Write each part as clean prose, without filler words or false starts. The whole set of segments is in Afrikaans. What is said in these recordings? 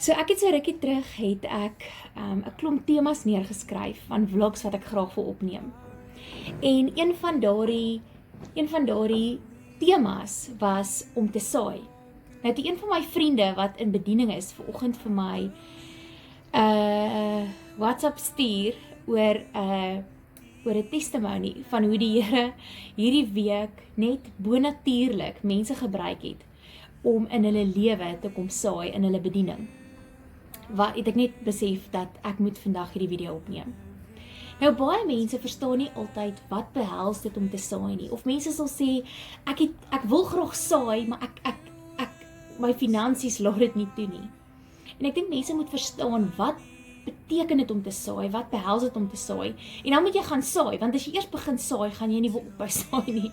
So ek het so rukkie terug, het ek 'n klomp temas neergeskryf van vlogs wat ek graag wil opneem. En een van daardie temas was om te saai. Nou toe een van my vriende wat in bediening is, vanoggend vir my WhatsApp stuur oor 'n testimony van hoe die Here hierdie week net bonatuurlik mense gebruik het om in hulle lewe te kom saai in hulle bediening. Wat het ek net besef dat ek moet vandag hierdie video opneem. Nou baie mense verstaan nie altyd wat behels dit om te saai nie. Of mense sal sê ek wil graag saai, maar ek my finansies laat dit nie toe nie. En ek dink mense moet verstaan wat beteken dit om te saai, wat behels dit om te saai. En dan moet jy gaan saai, want as jy eers begin saai, gaan jy nie wil ophou saai nie.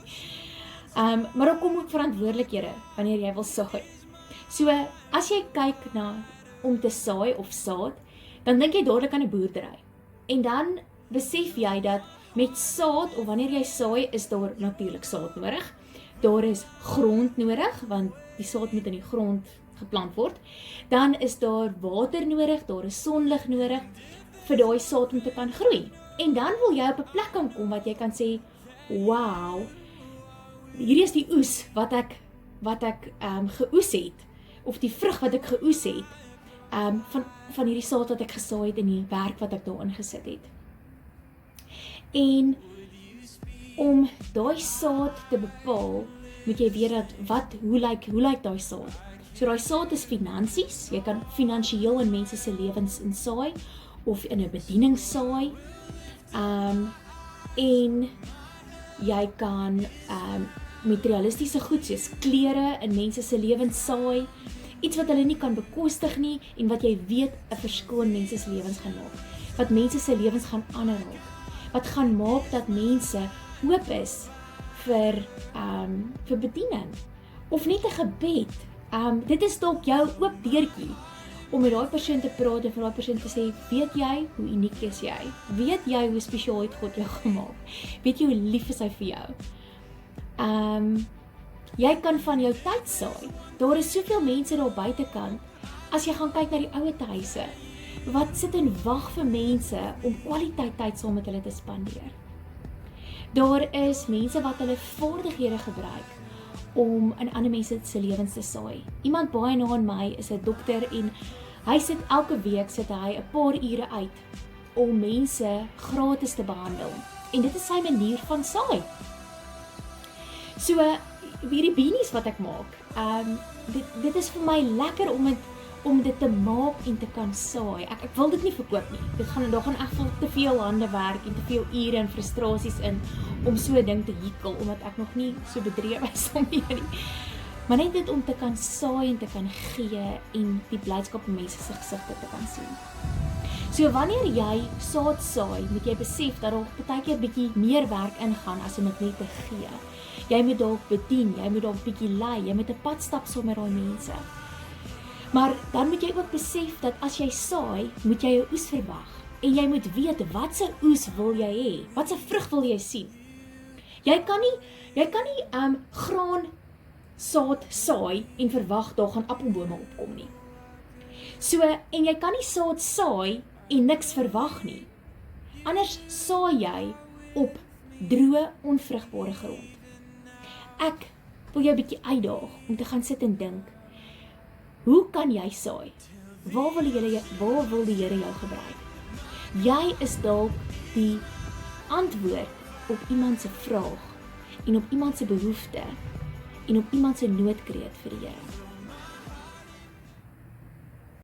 Maar dan kom ook verantwoordelikhede wanneer jy wil saai. So as jy kyk na om te saai of saad, dan dink jy dadelik aan 'n boerdery. En dan besef jy dat met saad, of wanneer jy saai, is daar natuurlik saad nodig. Daar is grond nodig, want die saad moet in die grond geplant word. Dan is daar water nodig, daar is sonlig nodig vir daai saad om te kan groei. En dan wil jy op 'n plek kan kom wat jy kan sê, wow, hierdie is die oes wat ek geoes het, of die vrug wat ek geoes het, van hierdie saad wat ek gesaai het en die werk wat ek daarin gesit het. En om daai saad te bepaal, moet jy weet dat hoe lyk daai saad? So daai saad is finansies, jy kan finansiëel in mense se lewens insaai, of in 'n bediening saai, en jy kan materialistiese goed soos klere in mense se lewens saai, iets wat hulle nie kan bekostig nie, en wat jy weet 'n verskil in mense se lewens gaan maak, wat mense se lewens gaan aanraak, wat gaan maak dat mense oop is vir bediening, of net 'n gebed. Dit is dalk jou oop deurtjie, om met daai persoon te praat en vir daai persoon te sê, weet jy hoe uniek is jy? Weet jy hoe spesiaal het God jou gemaak? Weet jy hoe lief is hy vir jou? Jy kan van jou tyd saai. Daar is soveel mense daar buitekant, as jy gaan kyk na die ouete huise, wat sit en wag vir mense om kwaliteit tyd saam met hulle te spandeer. Daar is mense wat hulle vaardighede gebruik om in ander mense se lewens te saai. Iemand baie na aan my is 'n dokter, en hy sit elke week 'n paar ure uit om mense gratis te behandel. En dit is sy manier van saai. So hierdie beanies wat ek maak, dit is vir my lekker om dit te maak en te kan saai. Ek wil dit nie verkoop nie. Daar gaan echt te veel hande werk en te veel ure en frustrasies in om so 'n ding te hikkel, omdat ek nog nie so bedrewe is om nie. Maar net dit om te kan saai en te kan gee en die blydskap in mense se gesigte te kan sien. So wanneer jy saad saai, moet jy besef dat daar partykeer bietjie meer werk ingaan as om dit net te gee. Jy moet dalk bedien, jy moet dalk bietjie lei, jy moet 'n pad stap saam met daai mense. Maar dan moet jy ook besef dat as jy saai, moet jy 'n oes verwag. En jy moet weet, watse oes wil jy hê? Watse vrug wil jy sien? Jy kan nie graan saad saai en verwag daar gaan appelbome opkom nie. So, en jy kan nie saad saai en niks verwag nie. Anders saai jy op droë, onvrugbare grond. Ek wil jou 'n bietjie uitdaag om te gaan sit en dink, hoe kan jy saai? Waar wil die Here jou gebruik? Jy is dalk die antwoord op iemand se vraag, en op iemand se behoefte, en op iemand se noodkreet vir die Here.